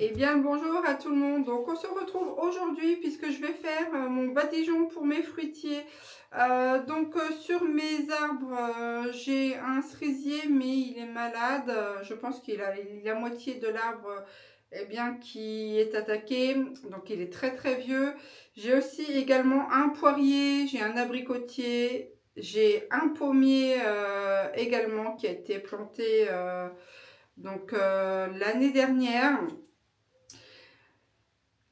Eh bien bonjour à tout le monde, donc on se retrouve aujourd'hui puisque je vais faire mon badigeon pour mes fruitiers. Sur mes arbres, j'ai un cerisier mais il est malade, je pense qu'il a la moitié de l'arbre qui est attaqué, donc il est très vieux. J'ai aussi également un poirier, j'ai un abricotier, j'ai un pommier également qui a été planté l'année dernière.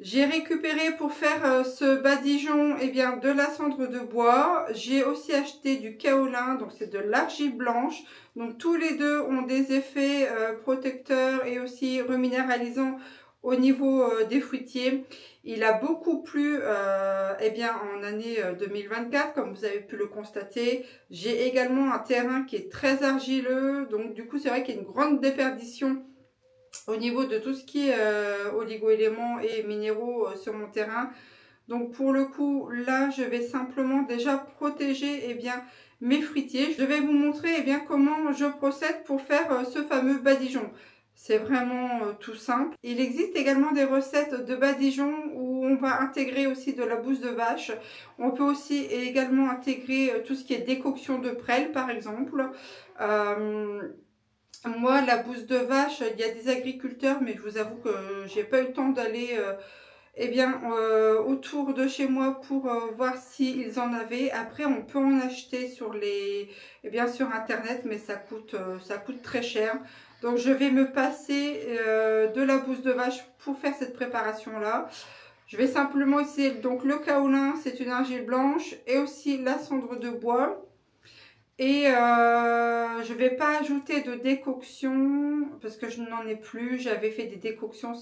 J'ai récupéré pour faire ce badigeon de la cendre de bois. J'ai aussi acheté du kaolin, donc c'est de l'argile blanche. Donc tous les deux ont des effets protecteurs et aussi reminéralisants au niveau des fruitiers. Il a beaucoup plu en année 2024, comme vous avez pu le constater. J'ai également un terrain qui est très argileux, donc du coup c'est vrai qu'il y a une grande déperdition au niveau de tout ce qui est oligo-éléments et minéraux sur mon terrain. Donc pour le coup, là, je vais simplement déjà protéger mes fruitiers. Je vais vous montrer comment je procède pour faire ce fameux badigeon. C'est vraiment tout simple. Il existe également des recettes de badigeon où on va intégrer aussi de la bouse de vache. On peut aussi également intégrer tout ce qui est décoction de prêle, par exemple. Moi, la bouse de vache, il y a des agriculteurs, mais je vous avoue que j'ai pas eu le temps d'aller autour de chez moi pour voir s'ils en avaient. Après, on peut en acheter sur sur internet, mais ça coûte très cher. Donc, je vais me passer de la bouse de vache pour faire cette préparation-là. Je vais simplement essayer donc le kaolin, c'est une argile blanche, et aussi la cendre de bois. Et je vais pas ajouter de décoction parce que je n'en ai plus. J'avais fait des décoctions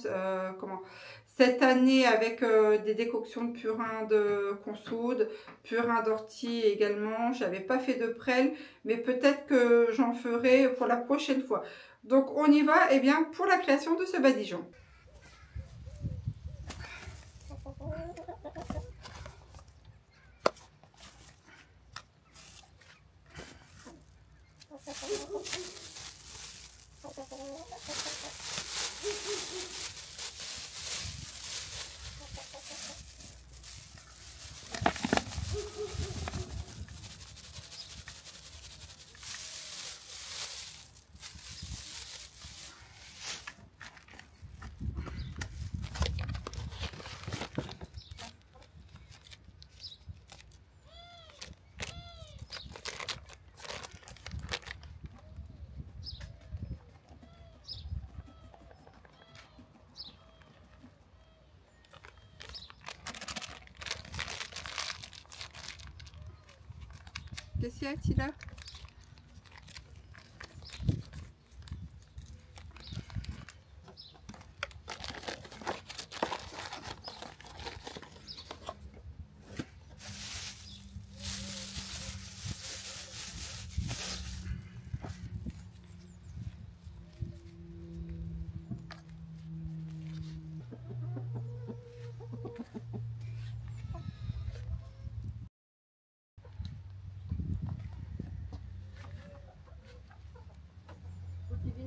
cette année avec des décoctions de purin de consoude, purin d'ortie également. J'avais pas fait de prêle, mais peut-être que j'en ferai pour la prochaine fois. Donc on y va pour la création de ce badigeon. Qu'est-ce qu'il y a, Tila?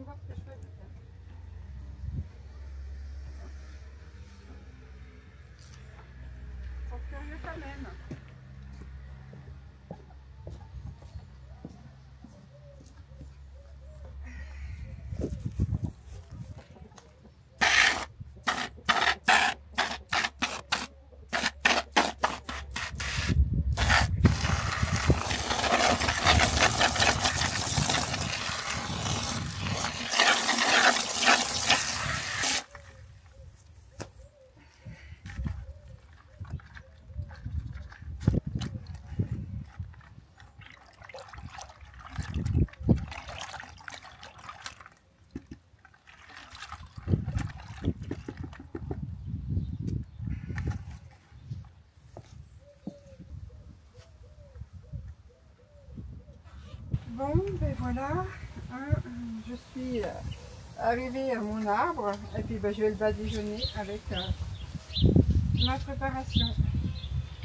Voir ce que je fais. Ils sont curieux quand même. Bon, ben voilà, je suis arrivée à mon arbre et puis je vais le badigeonner avec ma préparation.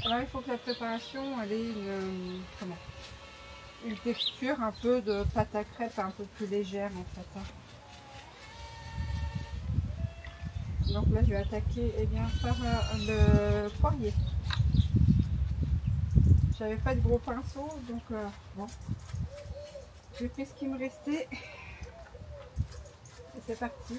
Alors il faut que la préparation elle ait une texture un peu de pâte à crêpes un peu plus légère en fait. Donc là je vais attaquer par le poirier. J'avais pas de gros pinceau, donc bon, j'ai pris ce qui me restait et c'est parti.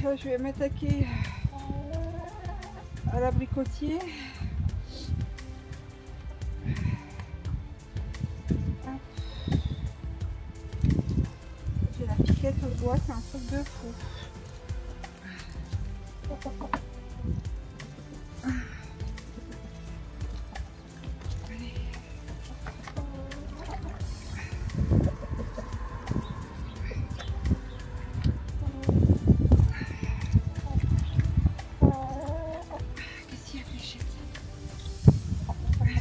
Là, je vais m'attaquer à l'abricotier. J'ai la piquette au bois, c'est un truc de fou.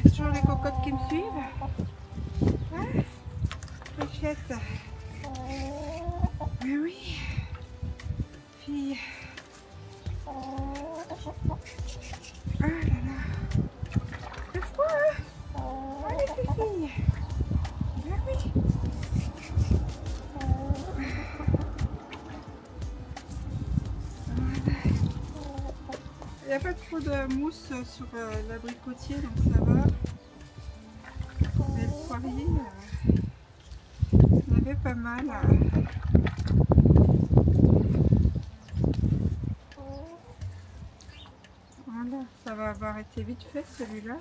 Toujours les cocottes qui me suivent. Hein? Fléchette. Mais oui. Fille. Ah là là. C'est froid, hein? Allez, les filles. Mais oui. Il n'y a pas trop de mousse sur l'abricotier, donc ça va. Mais le poirier, il y avait pas mal. Voilà, ça va avoir été vite fait celui-là.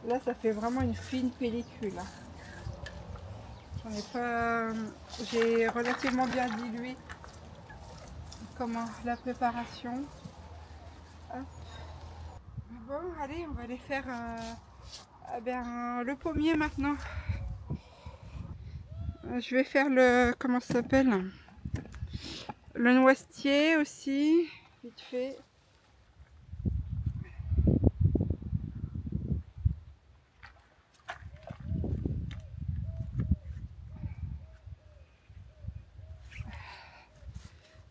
Là, ça fait vraiment une fine pellicule. J'en ai pas. J'ai relativement bien dilué la préparation. Hop. Bon, allez, on va aller faire le pommier maintenant. Je vais faire comment ça s'appelle? Le noisetier aussi, vite fait.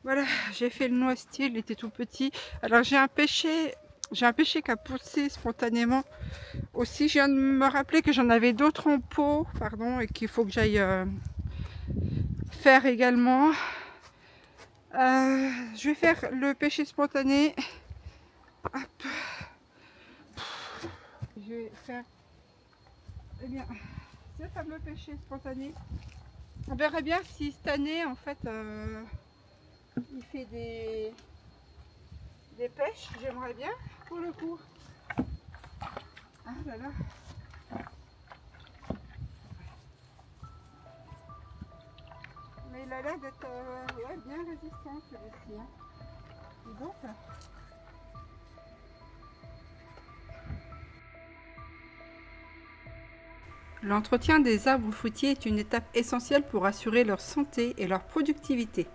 Voilà, j'ai fait le noisetier, il était tout petit. Alors j'ai un pêcher qui a poussé spontanément aussi. Je viens de me rappeler que j'en avais d'autres en pot, pardon, et qu'il faut que j'aille faire également. Je vais faire le pêcher spontané. Hop. Je vais faire ce fameux pêcher spontané. On verra bien si cette année en fait il fait des pêches. J'aimerais bien pour le coup. Ah là là. Mais il a l'air d'être bien résistant celui-ci. Hein. Donc, l'entretien des arbres fruitiers est une étape essentielle pour assurer leur santé et leur productivité.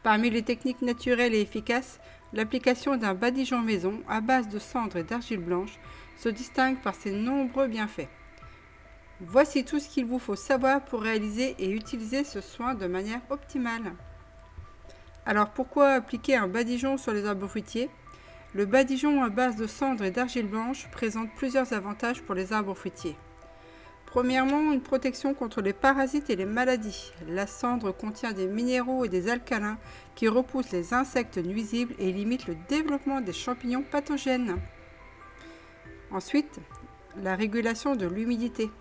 Parmi les techniques naturelles et efficaces, l'application d'un badigeon maison à base de cendre et d'argile blanche se distingue par ses nombreux bienfaits. Voici tout ce qu'il vous faut savoir pour réaliser et utiliser ce soin de manière optimale. Alors pourquoi appliquer un badigeon sur les arbres fruitiers? Le badigeon à base de cendre et d'argile blanche présente plusieurs avantages pour les arbres fruitiers. Premièrement, une protection contre les parasites et les maladies. La cendre contient des minéraux et des alcalins qui repoussent les insectes nuisibles et limitent le développement des champignons pathogènes. Ensuite, la régulation de l'humidité.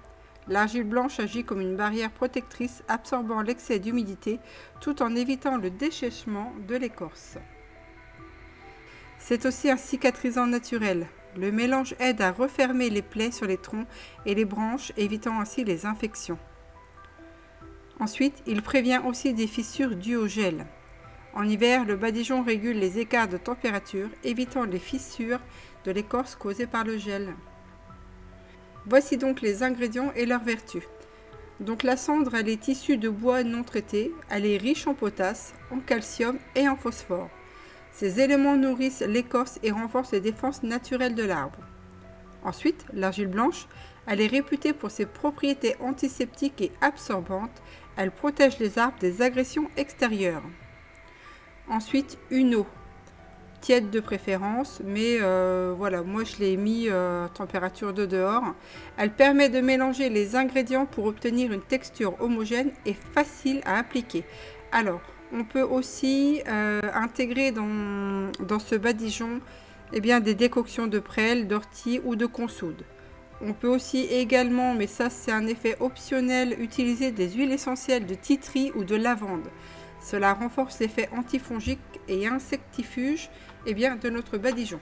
L'argile blanche agit comme une barrière protectrice absorbant l'excès d'humidité tout en évitant le déchèchement de l'écorce. C'est aussi un cicatrisant naturel. Le mélange aide à refermer les plaies sur les troncs et les branches, évitant ainsi les infections. Ensuite, il prévient aussi des fissures dues au gel. En hiver, le badigeon régule les écarts de température, évitant les fissures de l'écorce causées par le gel. Voici donc les ingrédients et leurs vertus. Donc la cendre, elle est issue de bois non traité, elle est riche en potasse, en calcium et en phosphore. Ces éléments nourrissent l'écorce et renforcent les défenses naturelles de l'arbre. Ensuite, l'argile blanche, elle est réputée pour ses propriétés antiseptiques et absorbantes. Elle protège les arbres des agressions extérieures. Ensuite, une eau, tiède de préférence, mais voilà, moi je l'ai mis température de dehors. Elle permet de mélanger les ingrédients pour obtenir une texture homogène et facile à appliquer. Alors, on peut aussi intégrer dans ce badigeon des décoctions de prêle, d'ortie ou de consoude. On peut aussi également, mais ça c'est un effet optionnel, utiliser des huiles essentielles de titri ou de lavande. Cela renforce l'effet antifongique et insectifuge de notre badigeon.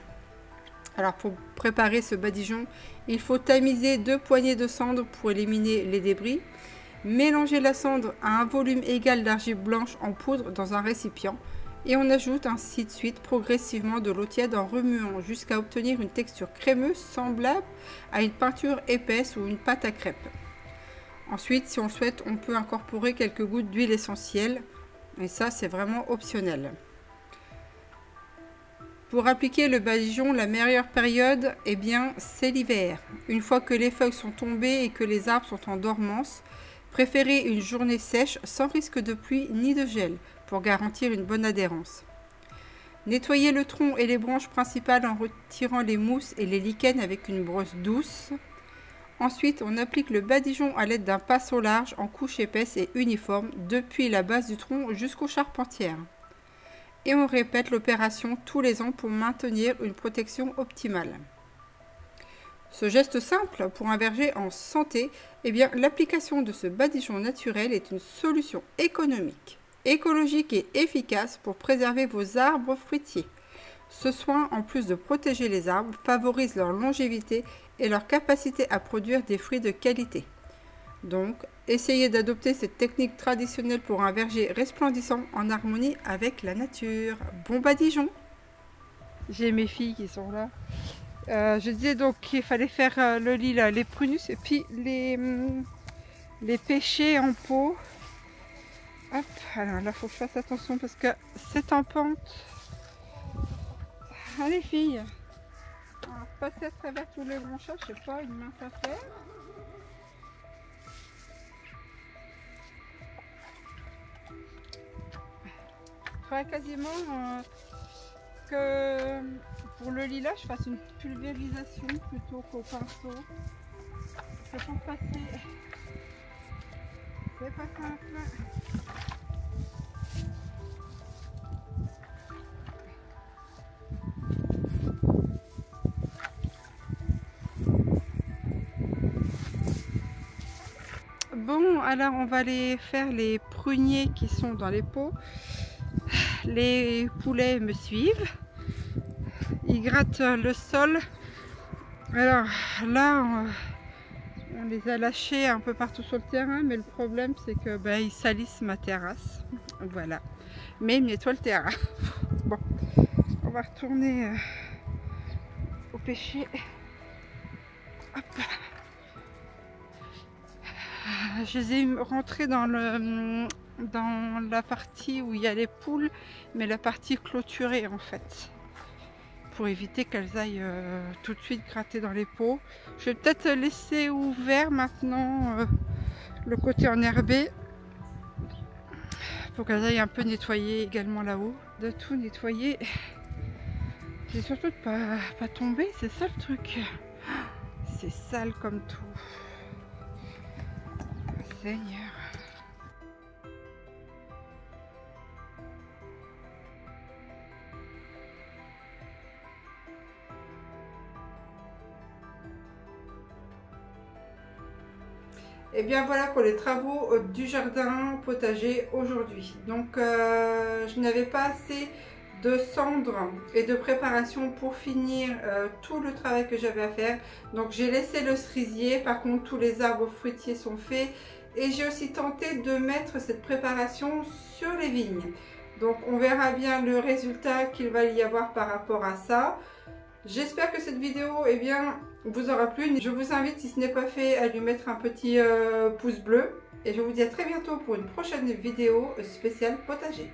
Alors pour préparer ce badigeon, il faut tamiser 2 poignées de cendre pour éliminer les débris. Mélanger la cendre à un volume égal d'argile blanche en poudre dans un récipient et on ajoute ainsi de suite progressivement de l'eau tiède en remuant jusqu'à obtenir une texture crémeuse semblable à une peinture épaisse ou une pâte à crêpes. Ensuite, si on le souhaite, on peut incorporer quelques gouttes d'huile essentielle et ça c'est vraiment optionnel. Pour appliquer le badigeon, la meilleure période, c'est l'hiver. Une fois que les feuilles sont tombées et que les arbres sont en dormance, préférez une journée sèche sans risque de pluie ni de gel pour garantir une bonne adhérence. Nettoyez le tronc et les branches principales en retirant les mousses et les lichens avec une brosse douce. Ensuite, on applique le badigeon à l'aide d'un pinceau large en couche épaisse et uniforme depuis la base du tronc jusqu'aux charpentières. Et on répète l'opération tous les ans pour maintenir une protection optimale. Ce geste simple pour un verger en santé, l'application de ce badigeon naturel est une solution économique, écologique et efficace pour préserver vos arbres fruitiers. Ce soin, en plus de protéger les arbres, favorise leur longévité et leur capacité à produire des fruits de qualité. Donc, essayez d'adopter cette technique traditionnelle pour un verger resplendissant en harmonie avec la nature. Bon badigeon! J'ai mes filles qui sont là. Je disais donc qu'il fallait faire le lilas, les prunus et puis les pêcher en pot. Hop, alors là, il faut que je fasse attention parce que c'est en pente. Allez filles, alors, passer à travers tous les branchages, je sais pas, une mince affaire. Il faudrait quasiment que pour le lilas, je fasse une pulvérisation plutôt qu'au pinceau. C'est pour passer. C'est pas simple. Bon, alors on va aller faire les pruniers qui sont dans les pots. Les poulets me suivent. Ils grattent le sol. Alors là, on les a lâchés un peu partout sur le terrain, mais le problème c'est que ils salissent ma terrasse. Voilà. Mais ils nettoient le terrain. Bon, on va retourner au pêcher. Hop. Je les ai rentrés dans la partie où il y a les poules, mais la partie clôturée en fait, pour éviter qu'elles aillent tout de suite gratter dans les pots. Je vais peut-être laisser ouvert maintenant le côté enherbé pour qu'elles aillent un peu nettoyer également là-haut, de tout nettoyer. C'est surtout de pas tomber, c'est ça le truc. C'est sale comme tout. Seigneur. Et bien voilà pour les travaux du jardin potager aujourd'hui. Donc je n'avais pas assez de cendres et de préparation pour finir tout le travail que j'avais à faire. Donc j'ai laissé le cerisier, par contre tous les arbres fruitiers sont faits. Et j'ai aussi tenté de mettre cette préparation sur les vignes. Donc on verra bien le résultat qu'il va y avoir par rapport à ça. J'espère que cette vidéo vous aura plu. Je vous invite, si ce n'est pas fait, à lui mettre un petit pouce bleu. Et je vous dis à très bientôt pour une prochaine vidéo spéciale potager.